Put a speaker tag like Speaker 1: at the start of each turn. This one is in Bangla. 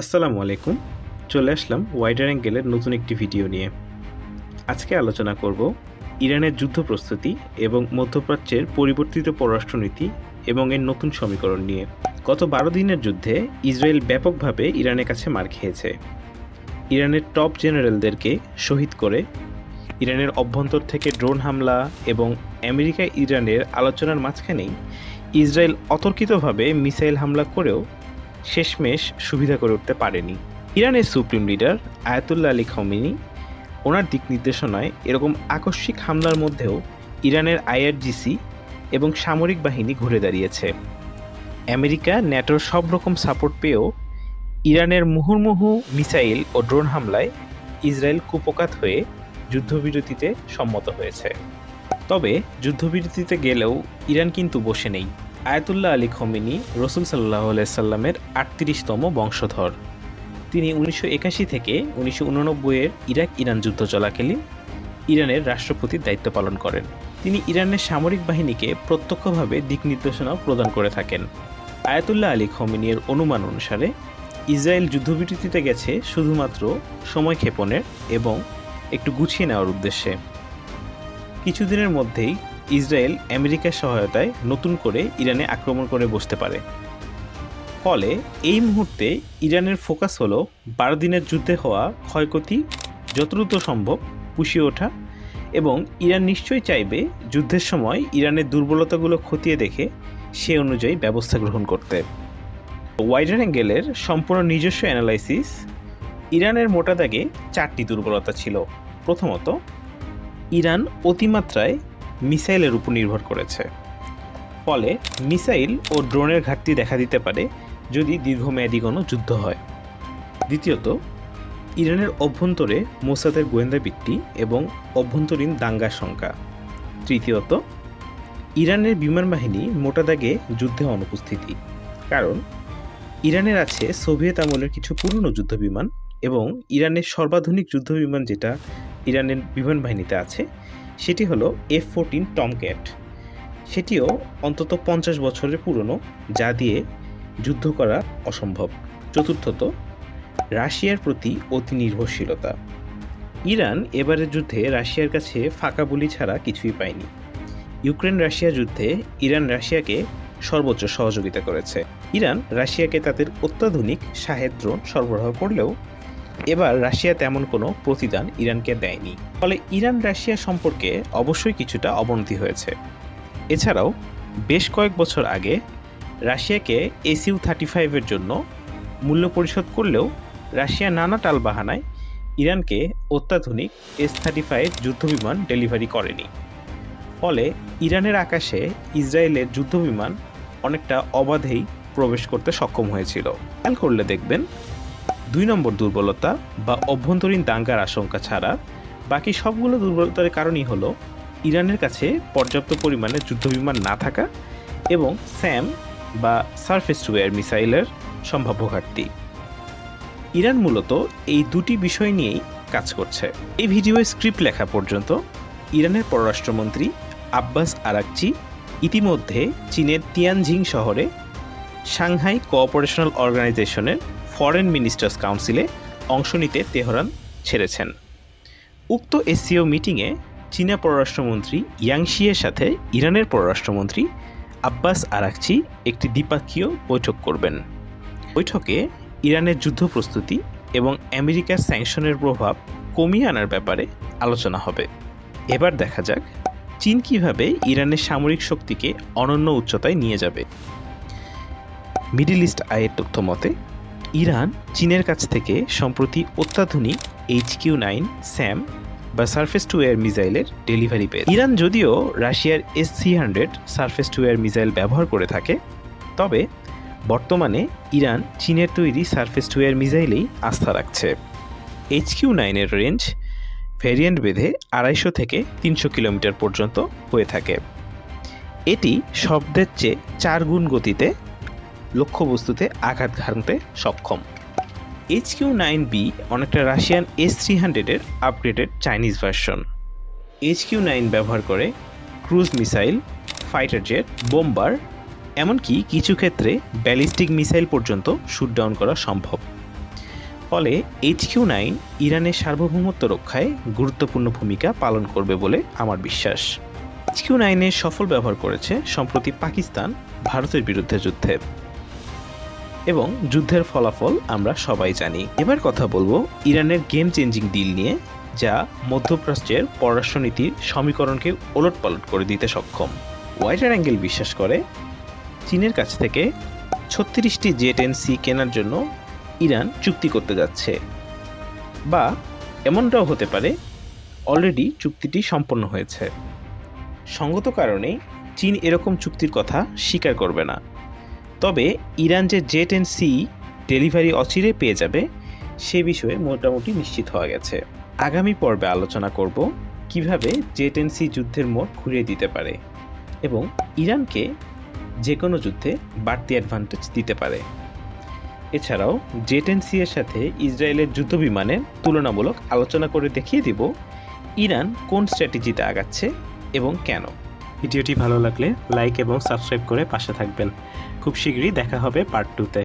Speaker 1: আসসালামু আলাইকুম। চলে আসলাম ওয়াইডার অ্যাঙ্গেলের নতুন একটি ভিডিও নিয়ে। আজকে আলোচনা করব ইরানের যুদ্ধ প্রস্তুতি এবং মধ্যপ্রাচ্যের পরিবর্তিত পররাষ্ট্রনীতি এবং এর নতুন সমীকরণ নিয়ে। গত 12 দিনের যুদ্ধে ইসরায়েল ব্যাপকভাবে ইরানের কাছে মার খেয়েছে। ইরানের টপ জেনারেলদেরকে শহীদ করে ইরানের অভ্যন্তর থেকে ড্রোন হামলা এবং আমেরিকা ইরানের আলোচনার মাঝখানেই ইসরায়েল অতর্কিতভাবে মিসাইল হামলা করেও শেষমেশ সুবিধা করে উঠতে পারেনি। ইরানের supreme leader Ayatollah Ali Khamenei ওনার দিক নির্দেশনায় এরকম আকস্মিক হামলার মধ্যেও ইরানের আইআরজিসি এবং সামরিক বাহিনী ঘুরে দাঁড়িয়েছে। আমেরিকা ন্যাটোর সব রকম সাপোর্ট পেয়েও ইরানের মুহুর্মুহু মিসাইল ও ড্রোন হামলায় ইসরায়েল কুপোকাত হয়ে যুদ্ধবিরতিতে সম্মত হয়েছে। তবে যুদ্ধবিরতিতে গেলেও ইরান কিন্তু বসে নেই। আয়াতুল্লাহ আলী খামেনি রসুল সাল্লাহ আলাইসাল্লামের ৩৮তম বংশধর। তিনি ১৯৮১ থেকে ১৯৮৯-এর ইরাক ইরান যুদ্ধ চলাকালীন ইরানের রাষ্ট্রপতির দায়িত্ব পালন করেন। তিনি ইরানের সামরিক বাহিনীকে প্রত্যক্ষভাবে দিক নির্দেশনাও প্রদান করে থাকেন। আয়াতুল্লাহ আলী খামেনির অনুমান অনুসারে ইসরায়েল যুদ্ধবিরতিতে গেছে শুধুমাত্র সময় ক্ষেপণের এবং একটু গুছিয়ে নেওয়ার উদ্দেশ্যে। কিছুদিনের মধ্যেই ইসরায়েল আমেরিকার সহায়তায় নতুন করে ইরানে আক্রমণ করে বসতে পারে। ফলে এই মুহূর্তে ইরানের ফোকাস হলো 12 দিনের যুদ্ধে হওয়া ক্ষয়ক্ষতি যত দ্রুত সম্ভব পুষিয়ে ওঠা, এবং ইরান নিশ্চয়ই চাইবে যুদ্ধের সময় ইরানের দুর্বলতাগুলো খতিয়ে দেখে সে অনুযায়ী ব্যবস্থা গ্রহণ করতে। ওয়াইডার অ্যাঙ্গেলের সম্পূর্ণ নিজস্ব অ্যানালাইসিস, ইরানের মোটা দাগে 4টি দুর্বলতা ছিল। প্রথমত, ইরান অতিমাত্রায় মিসাইলের উপর নির্ভর করেছে। ফলে মিসাইল ও ড্রোনের ঘাটতি দেখা দিতে পারে যদি দীর্ঘমেয়াদী কোনো যুদ্ধ হয়। দ্বিতীয়ত, ইরানের অভ্যন্তরে মোসাদের গোয়েন্দা ভিত্তি এবং অভ্যন্তরীণ দাঙ্গার শঙ্কা। তৃতীয়ত, ইরানের বিমান বাহিনী মোটা দাগে যুদ্ধে অনুপস্থিতি, কারণ ইরানের আছে সোভিয়েত আমলের কিছু পুরনো যুদ্ধবিমান, এবং ইরানের সর্বাধুনিক যুদ্ধবিমান যেটা ইরানের বিমান বাহিনীতে আছে সেটি হলো F-14 টমক্যাট। সেটিও অন্তত 50 বছরের পুরনো, যা দিয়ে যুদ্ধ করা অসম্ভব। চতুর্থত, রাশিয়ার প্রতি অতি নির্ভরশীলতা। ইরান এবারের যুদ্ধে রাশিয়ার কাছে ফাঁকা গুলি ছাড়া কিছুই পায়নি। ইউক্রেন রাশিয়া যুদ্ধে ইরান রাশিয়াকে সর্বোচ্চ সহযোগিতা করেছে। ইরান রাশিয়াকে তাদের অত্যাধুনিক শাহেদ ড্রোন সরবরাহ করলেও এবার রাশিয়া তেমন কোনো প্রতিদান ইরানকে দেয়নি। ফলে ইরান রাশিয়া সম্পর্কে অবশ্যই কিছুটা অবনতি হয়েছে। এছাড়াও বেশ কয়েক বছর আগে রাশিয়াকে SU-35-এর জন্য মূল্য পরিশোধ করলেও রাশিয়া নানা টালবাহানায় ইরানকে অত্যাধুনিক S-35 যুদ্ধবিমান ডেলিভারি করেনি। ফলে ইরানের আকাশে ইসরায়েলের যুদ্ধবিমান অনেকটা অবাধেই প্রবেশ করতে সক্ষম হয়েছিল। খেয়াল করলে দেখবেন 2 নম্বর দুর্বলতা বা অভ্যন্তরীণ দাঙ্গার আশঙ্কা ছাড়া বাকি সবগুলো দুর্বলতার কারণই হলো ইরানের কাছে পর্যাপ্ত পরিমাণে যুদ্ধবিমান না থাকা এবং স্যাম বা সারফেস টু এয়ার মিসাইলের সম্ভাব্য ঘাটতি। ইরান মূলত এই দুটি বিষয় নিয়েই কাজ করছে। এই ভিডিওর স্ক্রিপ্ট লেখা পর্যন্ত ইরানের পররাষ্ট্রমন্ত্রী আব্বাস আরাকচি ইতিমধ্যে চীনের তিয়ানজিং শহরে সাংহাই কোঅপারেশনাল অর্গানাইজেশনের ফরেন মিনিস্টার্স কাউন্সিলে অংশ নিতে তেহরান ছেড়েছেন। উক্ত এসসিও মিটিংয়ে চীনা পররাষ্ট্রমন্ত্রী ইয়াং শিয়ের সাথে ইরানের পররাষ্ট্রমন্ত্রী আব্বাস আরাকচি একটি দ্বিপাক্ষীয় বৈঠক করবেন। বৈঠকে ইরানের যুদ্ধ প্রস্তুতি এবং আমেরিকার স্যাংশনের প্রভাব কমিয়ে আনার ব্যাপারে আলোচনা হবে। এবার দেখা যাক চীন কিভাবে ইরানের সামরিক শক্তিকে অনন্য উচ্চতায় নিয়ে যাবে। মিডল ইস্ট আইয়ের তথ্য মতে ইরান চীনের কাছ থেকে সম্প্রতি অত্যাধুনিক HQ-9 স্যাম বা সারফেস টু এয়ার মিসাইলের ডেলিভারি পেয়েছে। ইরান যদিও রাশিয়ার S-300 surface two air missile ব্যবহার করে থাকে, তবে বর্তমানে ইরান চীনের তৈরি সারফেস টু এয়ার মিসাইলেই আস্থা রাখছে। HQ-9 এর রেঞ্জ ভ্যারিয়েন্ট ভেদে 250 থেকে 300 কিলোমিটার পর্যন্ত হয়ে থাকে। এটি শব্দের চেয়ে 4 গুণ গতিতে লক্ষ্যবস্তুতে আঘাত হানতে সক্ষম। HQ-9B অনেকটা রাশিয়ান S-300-এর আপগ্রেডেড চাইনিজ ভার্সন। HQ-9 ব্যবহার করে cruise missile, fighter jet, bomber, এমনকি কিছু ক্ষেত্রে ব্যালিস্টিক মিসাইল পর্যন্ত শুট ডাউন করা সম্ভব। ফলে HQ-9 ইরানের সার্বভৌমত্ব রক্ষায় গুরুত্বপূর্ণ ভূমিকা পালন করবে বলে আমার বিশ্বাস। HQ-9-এর সফল ব্যবহার করেছে সম্প্রতি পাকিস্তান ভারতের বিরুদ্ধে যুদ্ধে, এবং যুদ্ধের ফলাফল আমরা সবাই জানি। এবার কথা বলবো ইরানের গেম চেঞ্জিং ডিল নিয়ে, যা মধ্যপ্রাচ্যের পররাষ্ট্রনীতির সমীকরণকে ওলটপালট করে দিতে সক্ষম। ওয়াইডার অ্যাঙ্গেল বিশ্বাস করে চীনের কাছ থেকে 36টি J-10C কেনার জন্য ইরান চুক্তি করতে যাচ্ছে, বা এমনটাও হতে পারে অলরেডি চুক্তিটি সম্পন্ন হয়েছে। সঙ্গত কারণে চীন এরকম চুক্তির কথা স্বীকার করবে না, তবে ইরান যে J-10C ডেলিভারি অচিরে পেয়ে যাবে সে বিষয়ে মোটামুটি নিশ্চিত হওয়া গেছে। আগামী পর্বে আলোচনা করব কিভাবে J-10C যুদ্ধের মোড় ঘুরিয়ে দিতে পারে এবং ইরানকে যে কোনো যুদ্ধে বাড়তি অ্যাডভান্টেজ দিতে পারে। এছাড়াও J-10C এর সাথে ইসরায়েলের যুদ্ধ বিমানের তুলনামূলক আলোচনা করে দেখিয়ে দিব ইরান কোন স্ট্র্যাটেজিতে আগাচ্ছে এবং কেন। ভিডিওটি ভালো লাগলে লাইক এবং সাবস্ক্রাইব করে পাশে থাকবেন। খুব শীঘ্রই দেখা হবে পার্ট 2-তে।